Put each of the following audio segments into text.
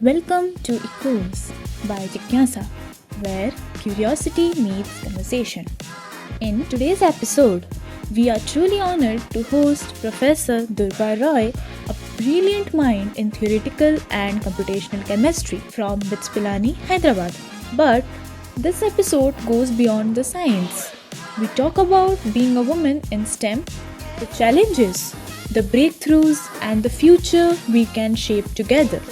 Welcome to Echoes by Jigyasa, where curiosity meets conversation. In today's episode, we are truly honored to host Professor Durga Roy, a brilliant mind in theoretical and computational chemistry from BITS Pilani, Hyderabad. But this episode goes beyond the science. We talk about being a woman in STEM, the challenges, the breakthroughs, and the future we can shape together.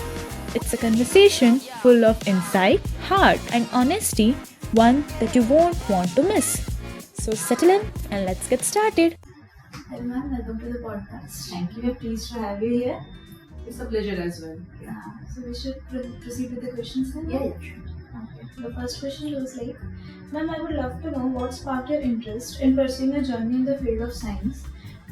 It's a conversation full of insight, heart, and honesty, one that you won't want to miss. So settle in and let's get started. Hello, ma'am. Welcome to the podcast. Thank you. We're pleased to have you here. It's a pleasure as well. So we should proceed with the questions then? Yeah, sure. Okay. The first question goes like, ma'am, I would love to know what sparked your interest in pursuing a journey in the field of science,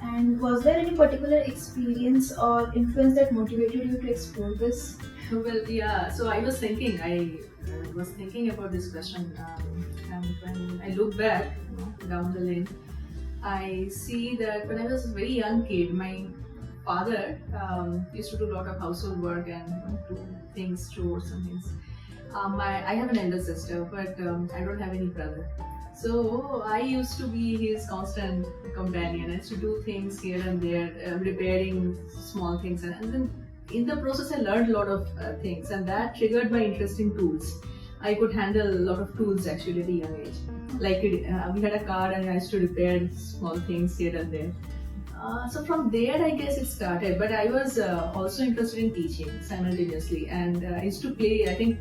and was there any particular experience or influence that motivated you to explore this? Well, yeah. So I was thinking, was thinking about this question, and when I look back down the lane, I see that when I was a very young kid, my father used to do a lot of household work and do things, chores and things. I have an elder sister, but I don't have any brother. So I used to be his constant companion. I used to do things here and there, repairing small things, and then in the process I learned a lot of things, and that triggered my interest in tools. I could handle a lot of tools actually at a young age. Like we had a car, and I used to repair small things here and there. So from there, I guess it started. But I was also interested in teaching simultaneously, and I used to play. I think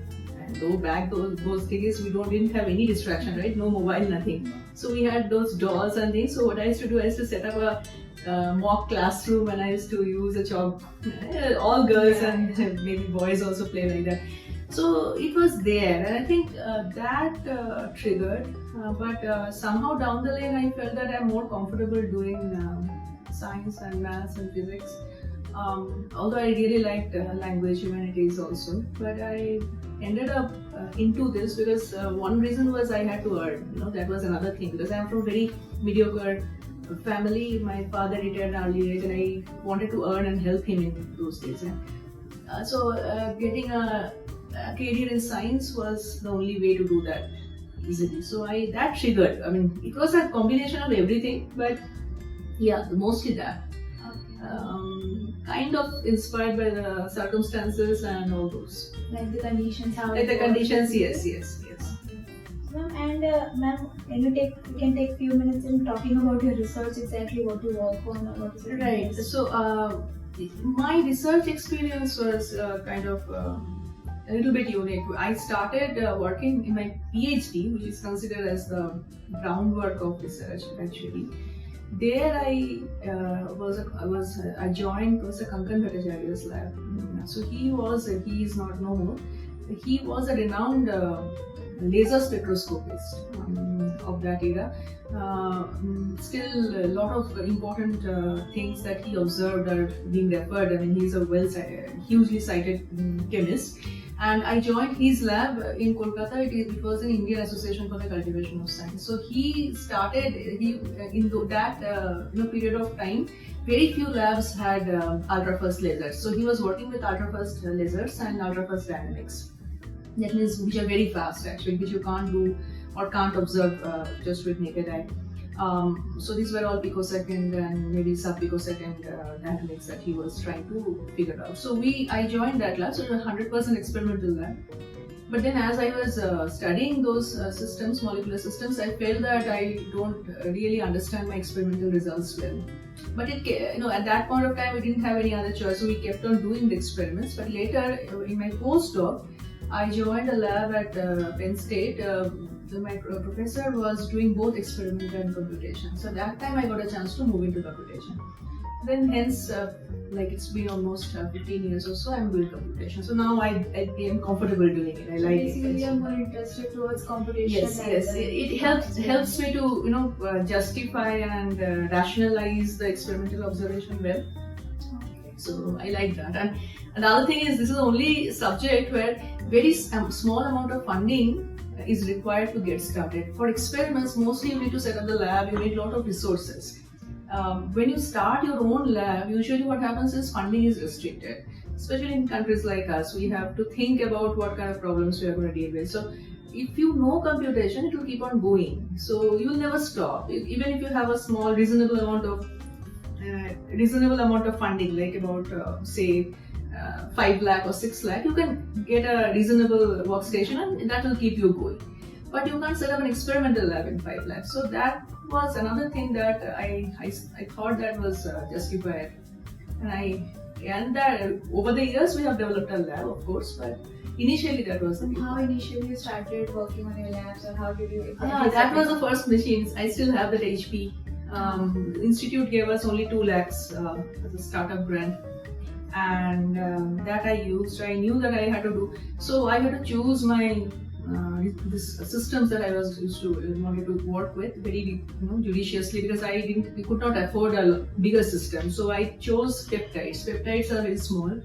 go back those days, we didn't have any distraction, right? No mobile, nothing. So we had those dolls and things. So what I used to do, I used to set up a mock classroom, and I used to use a chalk. All girls and maybe boys also play like that. So it was there, and I think that triggered. But somehow down the lane, I felt that I'm more comfortable doing science and maths and physics. Although I really liked language humanities also, but I ended up into this because one reason was I had to earn. That was another thing, because I'm from very mediocre family. My father retired at an early age, and I wanted to earn and help him in those days. So getting a career in science was the only way to do that easily. So that triggered. I mean, it was a combination of everything, but yeah, mostly that. Kind of inspired by the circumstances and all those. Like the conditions, how Like the conditions, yes. Ma'am, and ma'am, we can take few minutes in talking about your research, exactly what you work on or what is it? Right. So my research experience was kind of a little bit unique. I started working in my PhD, which is considered as the groundwork of research actually. There I joined Professor Kankan Bhattacharya's lab. So he is not no more. He was a renowned laser spectroscopist of that era. Still a lot of important things that he observed are being referred. I mean, he's a hugely cited chemist. And I joined his lab in Kolkata. It was an Indian Association for the Cultivation of Science. So he started in that period of time. Very few labs had ultra-fast lasers. So he was working with ultra-fast lasers and ultra-fast dynamics. That means which are very fast actually, which you can't do or can't observe just with naked eye. So these were all picosecond and maybe sub-picosecond dynamics that he was trying to figure out. So I joined that lab, so it was a 100% experimental lab. But then as I was studying those systems, molecular systems, I felt that I don't really understand my experimental results well. But at that point of time, we didn't have any other choice, so we kept on doing the experiments. But later, in my postdoc, I joined a lab at Penn State. My professor was doing both experiment and computation. So that time I got a chance to move into computation. Then hence, it's been almost 15 years or so, I'm doing computation. So now I am comfortable doing it. I like it. Basically, you're more interested towards computation. Yes. It helps me to justify and rationalize the experimental observation well. Okay. So I like that. And another thing is, this is the only subject where very small amount of funding is required to get started. For experiments, mostly you need to set up the lab, you need a lot of resources. When you start your own lab, usually what happens is funding is restricted. especially in countries like us, we have to think about what kind of problems we are going to deal with. So if you know computation, it will keep on going. So you will never stop. Even if you have a small, reasonable amount of funding, like about say 5 lakh or 6 lakh, you can get a reasonable workstation and that will keep you going. But you can't set up an experimental lab in 5 lakhs. So that was another thing that I thought that was justified. And that over the years we have developed a lab, of course, but initially that was the How initially you started working on your labs, or how did you Ah, that was the first machines. I still have that HP. The institute gave us only 2 lakhs as a startup grant, and that I used. I knew that I had to do. So I had to choose my this systems that I was wanted to work with very judiciously, because we could not afford a bigger system. So I chose peptides. Peptides are very small,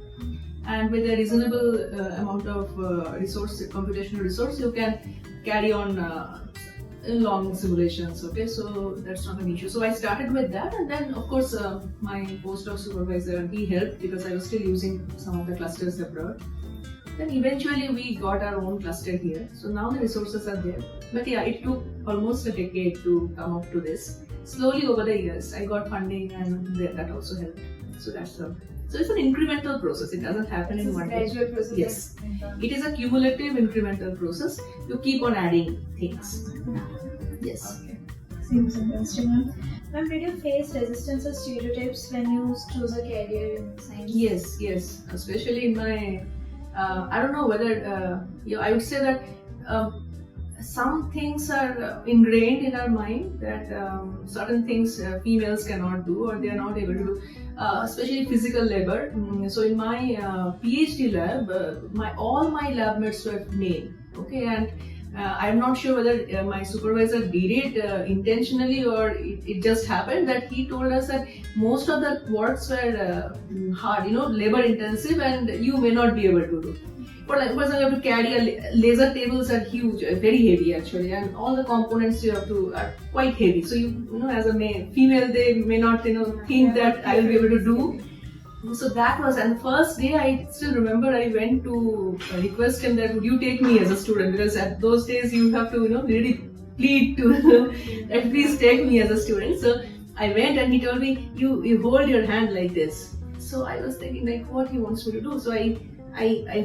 and with a reasonable amount of computational resource, you can carry on long simulations. Okay, so that's not an issue. So I started with that, and then of course my postdoc supervisor, he helped because I was still using some of the clusters abroad. Then eventually we got our own cluster here. So now the resources are there. But yeah, it took almost a decade to come up to this. Slowly over the years, I got funding, and that also helped. So that's so it's an incremental process. It doesn't happen in one day. gradual process? Yes. It is a cumulative incremental process. You keep on adding things. Yes. Okay. Seems interesting, ma'am. Ma'am, did you face resistance or stereotypes when you choose a career in science? Yes. Especially in my, I don't know whether, I would say that some things are ingrained in our mind that certain things females cannot do, or they are not able to do, especially physical labor. So in my PhD lab, all my lab mates were male. Okay, and I'm not sure whether my supervisor did it intentionally or it just happened that he told us that most of the works were hard, labor intensive, and you may not be able to do. For example, you have to carry laser tables are huge, very heavy actually, and all the components you have to are quite heavy. So as a female, they may not think that I will be able to do. So that was, and first day I still remember I went to request him that would you take me as a student, because at those days you have to really plead to at least take me as a student. So I went and he told me you hold your hand like this. So I was thinking like what he wants me to do. So I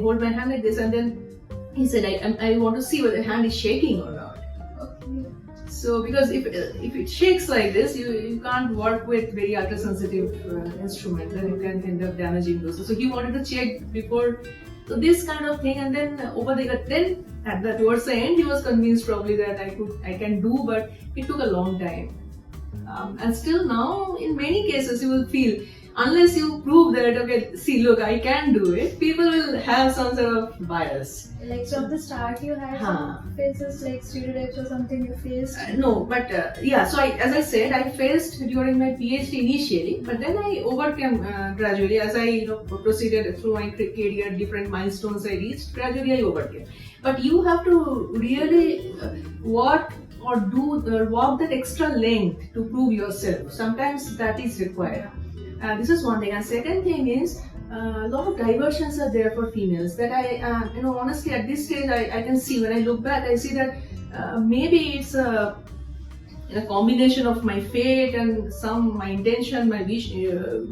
hold my hand like this, and then he said I want to see whether the hand is shaking or not. Okay. So because if it shakes like this, you can't work with very ultra-sensitive instrument, then you can end up damaging those. So he wanted to check before, so this kind of thing, and then towards the end he was convinced probably that I can do, but it took a long time. And still now, in many cases, you will feel, unless you prove that, okay, see, look, I can do it, people will have some sort of bias. Like from the start, you had some phases like stereotypes or something you faced? No, but so as I said, I faced during my PhD initially, but then I overcame gradually as I proceeded through my career, different milestones I reached, gradually I overcame. But you have to really walk that extra length to prove yourself. Sometimes that is required. This is one thing. And second thing is, a lot of diversions are there for females that I, honestly at this stage I can see, when I look back, I see that maybe it's a combination of my fate and my intention, my wish,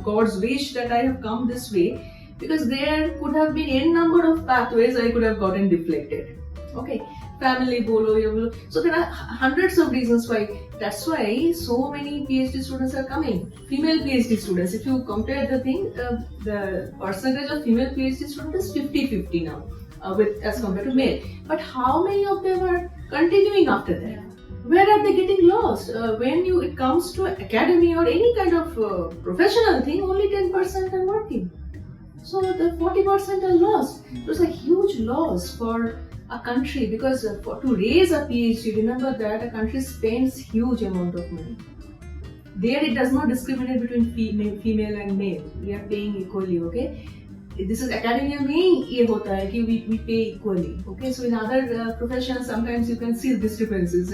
God's wish that I have come this way, because there could have been n number of pathways I could have gotten deflected. Okay, family bolo. So there are hundreds of reasons why. That's why so many PhD students are coming. Female PhD students, if you compare the thing, the percentage of female PhD students is 50-50 now, as compared to male. But how many of them are continuing after that? Where are they getting lost? When it comes to academy or any kind of professional thing, only 10% are working. So the 40% are lost. It was a huge loss for a country, because to raise a PhD, remember that a country spends huge amount of money. There it does not discriminate between female and male. We are paying equally, okay? This is academia mein ye hota hai ki we pay equally, okay? So in other professions, sometimes you can see discrepancies.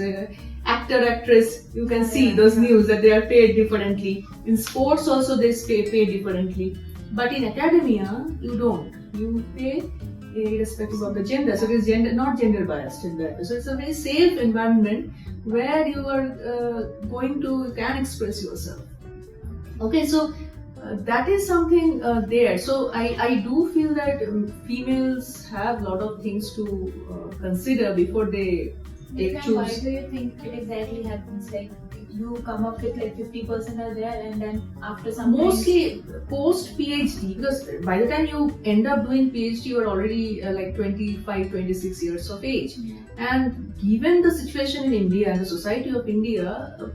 Actor, actress, you can see those news that they are paid differently. In sports also they pay differently. But in academia, you don't. You pay irrespective of the gender. So it is not gender biased in that. So it's a very safe environment where you can express yourself. Okay, so that is something there. So I do feel that females have a lot of things to consider before they Then choose. why do you think it exactly happens? Like you come up with like 50% are there, and then after some time- Mostly post PhD, because by the time you end up doing PhD, you are already like 25, 26 years of age. And given the situation in India and the society of India,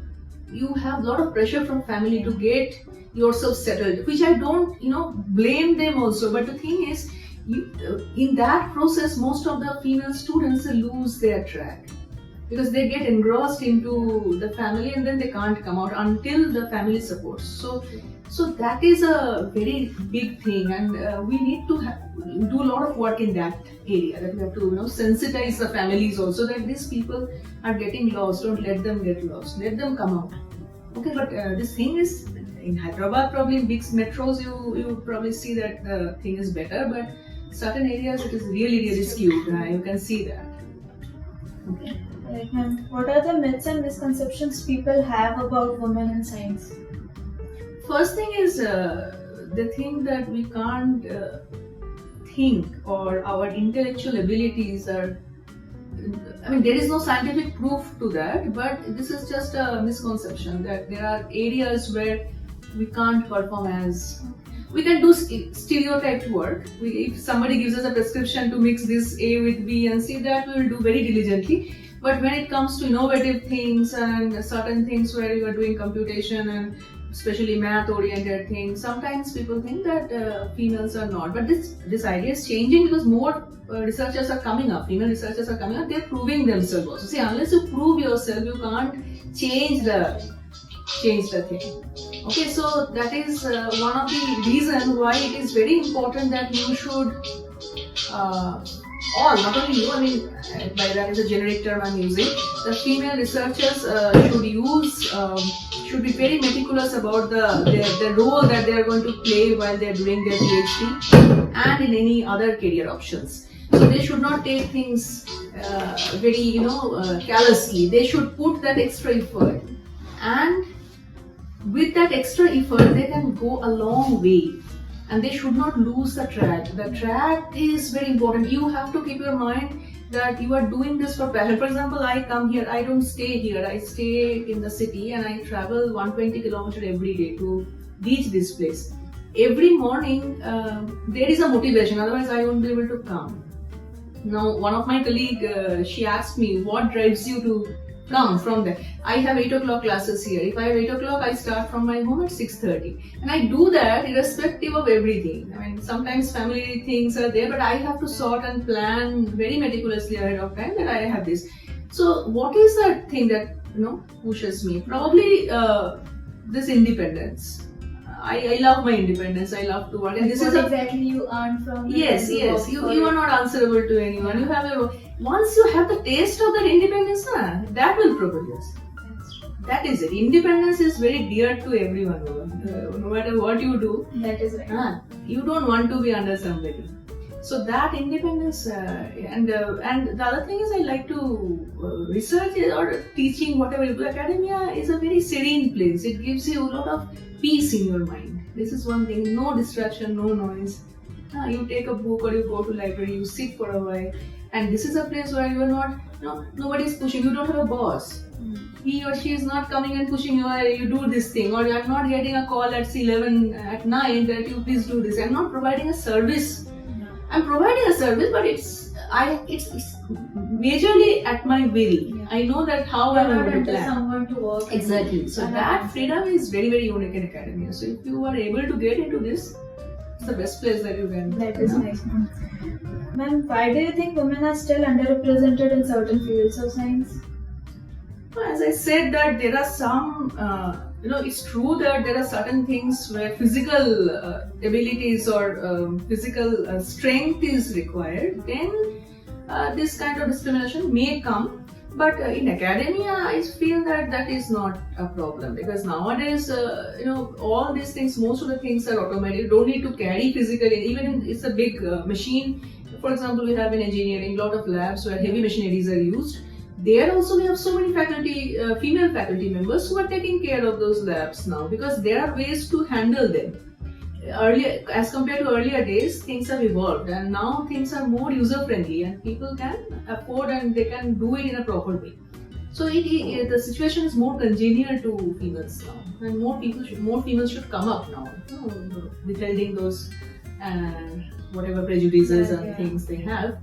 you have a lot of pressure from family to get yourself settled, which I don't, blame them also. But the thing is, in that process, most of the female students lose their track, because they get engrossed into the family and then they can't come out until the family supports. So that is a very big thing, and we need to do a lot of work in that area. That we have to sensitize the families also that these people are getting lost. Don't let them get lost. Let them come out. Okay, but this thing is in Hyderabad, probably in big metros, you probably see that the thing is better, but certain areas it is really skewed. You can see that. Okay. Like, ma'am, what are the myths and misconceptions people have about women in science? First thing is they think that we can't think, or our intellectual abilities are. I mean, there is no scientific proof to that, but this is just a misconception that there are areas where we can't perform as. We can do stereotyped work. If somebody gives us a prescription to mix this A with B and C, that we will do very diligently. But when it comes to innovative things and certain things where you are doing computation and especially math-oriented things, sometimes people think that females are not. But this idea is changing because more researchers are coming up. Female researchers are coming up. They're proving themselves also. See, unless you prove yourself, you can't change the thing. Okay, so that is one of the reasons why it is very important that you should not only you, I mean, by that is a generic term I'm using, the female researchers should be very meticulous about the role that they are going to play while they are doing their PhD and in any other career options. So they should not take things very callously. They should put that extra effort, and with that extra effort they can go a long way. And they should not lose the track. The track is very important. You have to keep your mind that you are doing this for passion. For example, I come here, I don't stay here. I stay in the city and I travel 120 kilometers every day to reach this place. Every morning, there is a motivation. Otherwise, I won't be able to come. Now, one of my colleagues, she asked me, what drives you to come from there? I have 8 o'clock classes here. If I have 8 o'clock, I start from my home at 6:30. And I do that irrespective of everything. I mean, sometimes family things are there, but I have to sort and plan very meticulously ahead of time that I have this. So what is that thing that pushes me? Probably this independence. I love my independence. I love to work, and this what is exactly you earn from. Yes. You are not answerable to anyone. You have your. Once you have the taste of that independence, that will propel yourself. That's true. That is it. Independence is very dear to everyone. No matter what you do, That is right. you don't want to be under somebody. So that independence, and the other thing is, I like to research or teaching, whatever you do. Academia is a very serene place. It gives you a lot of peace in your mind. This is one thing. No distraction, no noise. You take a book or you go to library, you sit for a while, and this is a place where you are not, nobody is pushing. You don't have a boss. He or she is not coming and pushing you. You do this thing, or you are not getting a call at 11 at night that you please do this. I'm not providing a service. I'm providing a service, but it's majorly at my will. Yeah. I know that how You are I'm not going to under plan. someone to work. Exactly. So that freedom is very, very unique in academia. So if you are able to get into this, it's the best place that you can. That is nice. Ma'am, why do you think women are still underrepresented in certain fields of science? As I said, that there are some, it's true that there are certain things where physical abilities or physical strength is required. Then this kind of discrimination may come. But in academia, I feel that that is not a problem, because nowadays, all these things, most of the things are automated. You don't need to carry physically. Even it's a big machine. For example, we have in engineering a lot of labs where heavy machineries are used. There also we have so many faculty, female faculty members who are taking care of those labs now, because there are ways to handle them. Earlier, as compared to earlier days, things have evolved, and now things are more user friendly, and people can afford and they can do it in a proper way. So the situation is more congenial to females now, and more females should come up now, withholding those whatever prejudices and things they have.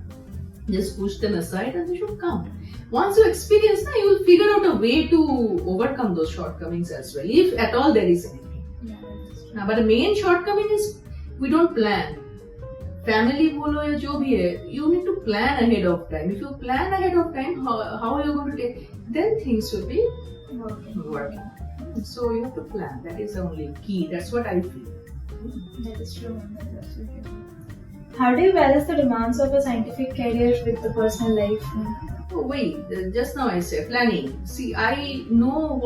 Just push them aside, and they should come. Once you experience, you will figure out a way to overcome those shortcomings as well, if at all there is anything. But the main shortcoming is we don't plan. Family bolo ya jo bhi hai, you need to plan ahead of time. If you plan ahead of time, how are you going to take? Then things will be working. So you have to plan. That is the only key. That's what I feel. That is true. That is absolutely true. How do you balance the demands of a scientific career with the personal life? Oh wait, just now I said planning. See, I know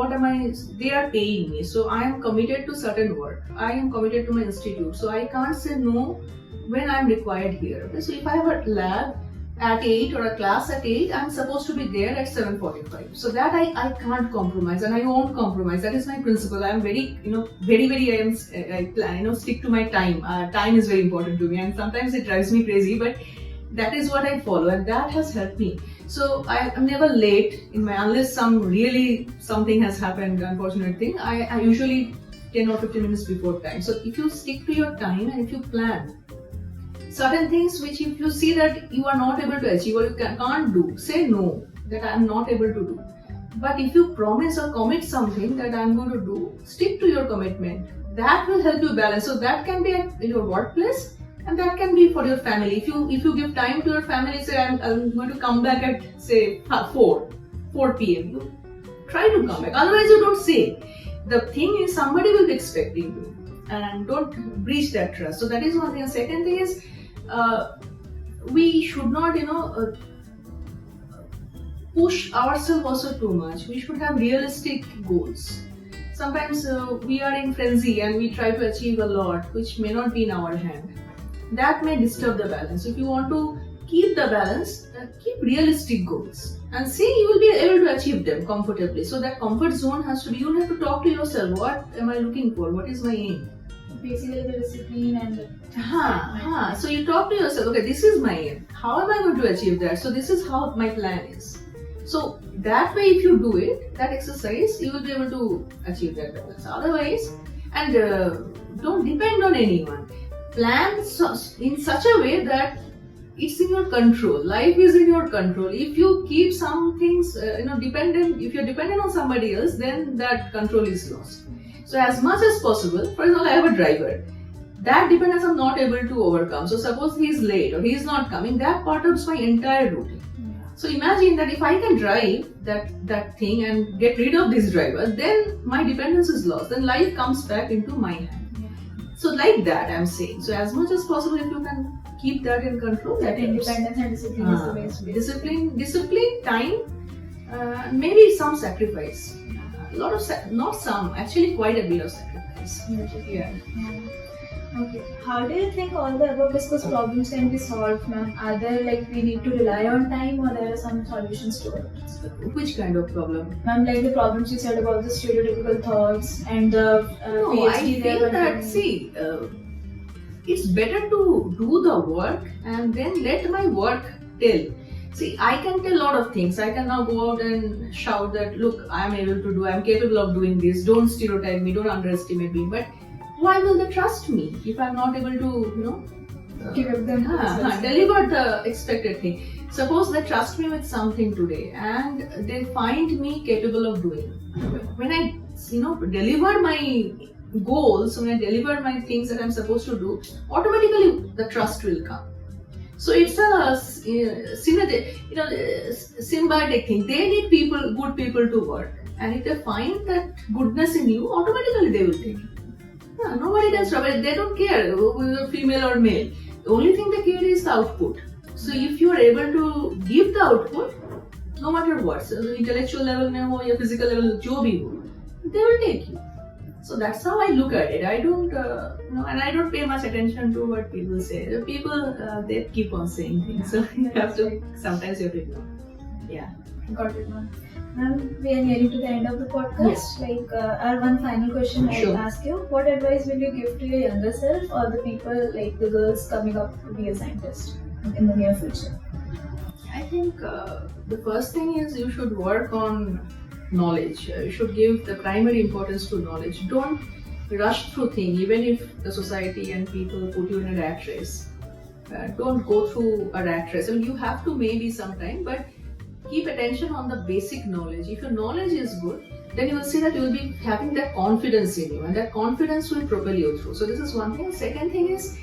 they are paying me, so I am committed to certain work. I am committed to my institute, so I can't say no when I am required here. Okay? So if I have a lab at 8 or a class at 8, I am supposed to be there at 7:45. So that I can't compromise, and I won't compromise. That is my principle. I am very, I stick to my time. Time is very important to me, and sometimes it drives me crazy, but that is what I follow, and that has helped me. So I'm never late unless something has happened, unfortunate thing. I usually 10 or 15 minutes before time. So if you stick to your time and if you plan certain things which if you see that you are not able to achieve or you can't do, say no, that I am not able to do. But if you promise or commit something that I am going to do, stick to your commitment. That will help you balance. So that can be at your workplace, and that can be for your family. If you give time to your family, say I'm going to come back at say 4 p.m. You try to come back. Otherwise, you don't say. The thing is, somebody will be expecting you, and don't breach that trust. So that is one thing. The second thing is, we should not push ourselves also too much. We should have realistic goals. Sometimes we are in frenzy and we try to achieve a lot, which may not be in our hand. That may disturb the balance. If you want to keep the balance, keep realistic goals and see you will be able to achieve them comfortably. So that comfort zone has to be, you have to talk to yourself, what am I looking for? What is my aim? Basically the discipline and the... So you talk to yourself, okay, this is my aim. How am I going to achieve that? So this is how my plan is. So that way if you do it, that exercise, you will be able to achieve that balance. Otherwise, and don't depend on anyone. Plan in such a way that it's in your control. Life is in your control. If you keep some things, dependent, if you're dependent on somebody else, then that control is lost. So as much as possible, for example, I have a driver. That dependence I'm not able to overcome. So suppose he is late or he is not coming, that perturbs my entire routine. So imagine that if I can drive that thing and get rid of this driver, then my dependence is lost. Then life comes back into my hand. So like that I'm saying. So as much as possible, if you can keep that in control, that independence and discipline is the best way. Discipline, time, maybe some sacrifice. A lot of not some, actually quite a bit of sacrifice. Yeah. Okay. How do you think all the above discussed problems can be solved, ma'am? Are there we need to rely on time, or there are some solutions to it? Which kind of problem? Ma'am, like the problems you said about the stereotypical thoughts and the No, I feel that, see, it's better to do the work and then let my work tell. See, I can tell a lot of things. I can now go out and shout that, look, I am able to do, I am capable of doing this, don't stereotype me, don't underestimate me. But why will they trust me if I am not able to, give them deliver the expected thing? Suppose they trust me with something today and they find me capable of doing. When I, deliver my goals, when I deliver my things that I'm supposed to do, automatically the trust will come. So it's a symbiotic thing. They need good people to work, and if they find that goodness in you, automatically they will take it. Nobody does trouble. They don't care whether female or male. The only thing they care is the output. So if you are able to give the output, no matter what, so intellectual level में हो या physical level जो भी हो, they will take you. So that's how I look at it. I don't, and I don't pay much attention to what people say. The people, they keep on saying things, so sometimes you have to ignore. Yeah. Got it, ma'am. Ma'am, we are nearly to the end of the podcast. Yes. Like, our one final question Sure. I'll ask you. What advice will you give to your younger self or the people, like the girls coming up to be a scientist in the near future? I think the first thing is you should work on knowledge. You should give the primary importance to knowledge. Don't rush through things, even if the society and people put you in a rat race. Don't go through a rat race. I mean, you have to maybe sometime, but keep attention on the basic knowledge. If your knowledge is good, then you will see that you will be having that confidence in you, and that confidence will propel you through. So this is one thing. Second thing is,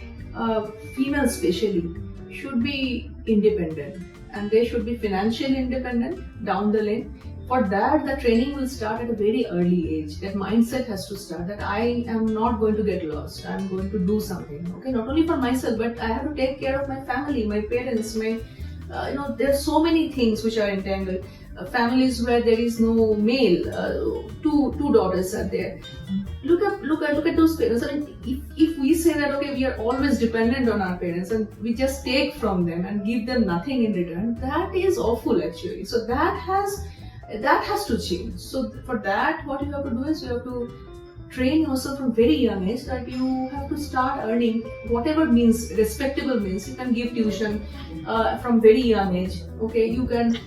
females especially should be independent, and they should be financially independent down the lane. For that, the training will start at a very early age. That mindset has to start, that I am not going to get lost. I am going to do something. Okay, not only for myself, but I have to take care of my family, my parents, my there are so many things which are entangled. Families where there is no male, two daughters are there. Look at those parents. I mean, if we say that okay, we are always dependent on our parents and we just take from them and give them nothing in return, that is awful actually. So that has to change. So for that, what you have to do is you have to train yourself from very young age, that you have to start earning whatever means, respectable means. You can give tuition from very young age. Okay, you can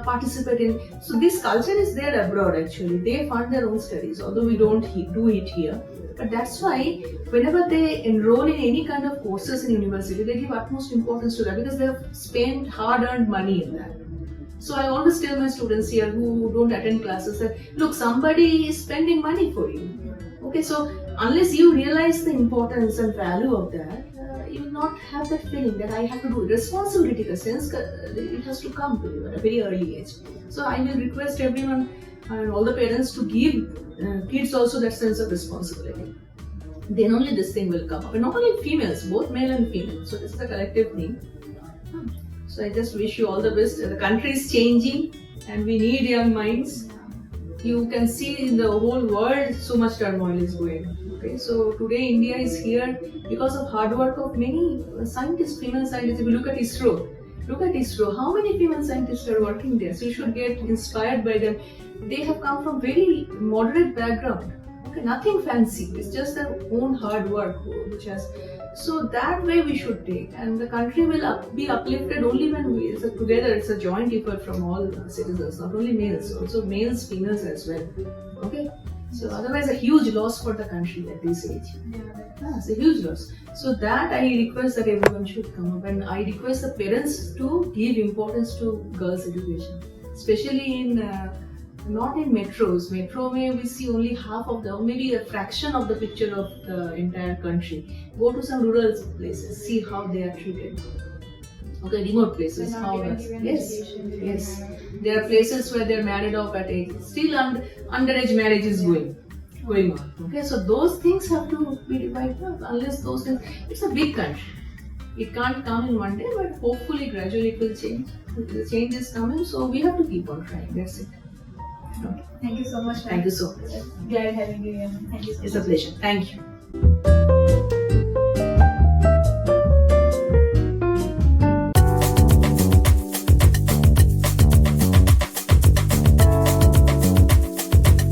participate in. So this culture is there abroad actually. They fund their own studies, although we don't do it here. But that's why whenever they enroll in any kind of courses in university, they give utmost importance to that because they have spent hard-earned money in that. So I always tell my students here who don't attend classes that, look, somebody is spending money for you. Okay, so unless you realize the importance and value of that, you will not have that feeling that I have to do it. Responsibility, in a sense, it has to come to you at a very early age. So I will request everyone and all the parents to give kids also that sense of responsibility. Then only this thing will come up. And not only females, both male and female. So this is a collective thing. So I just wish you all the best. The country is changing and we need young minds. You can see in the whole world so much turmoil is going. Okay, so today India is here because of hard work of many scientists, female scientists. If you look at ISRO, how many female scientists are working there? So you should get inspired by them. They have come from very moderate background. Okay, nothing fancy. It's just their own hard work which has. So that way we should take, and the country will be uplifted only when we together. It's a joint effort from all citizens, not only males, also males, females as well. Okay, so otherwise a huge loss for the country at this age. It's a huge loss. So that I request that everyone should come up, and I request the parents to give importance to girls' education, especially in. Not in metros. Metro may we see only half of the, maybe a fraction of the picture of the entire country. Go to some rural places, see how they are treated. Okay, remote places. How yes. There are places where they are married off at age. Still underage marriage is going on. Okay, so those things have to be divided up. Unless those things, it's a big country. It can't come in one day, but hopefully gradually it will change. The change is coming, so we have to keep on trying. That's it. Okay. Thank you so much. Thank you so much. Glad having you here. Thank you so much. It's a pleasure. Thank you.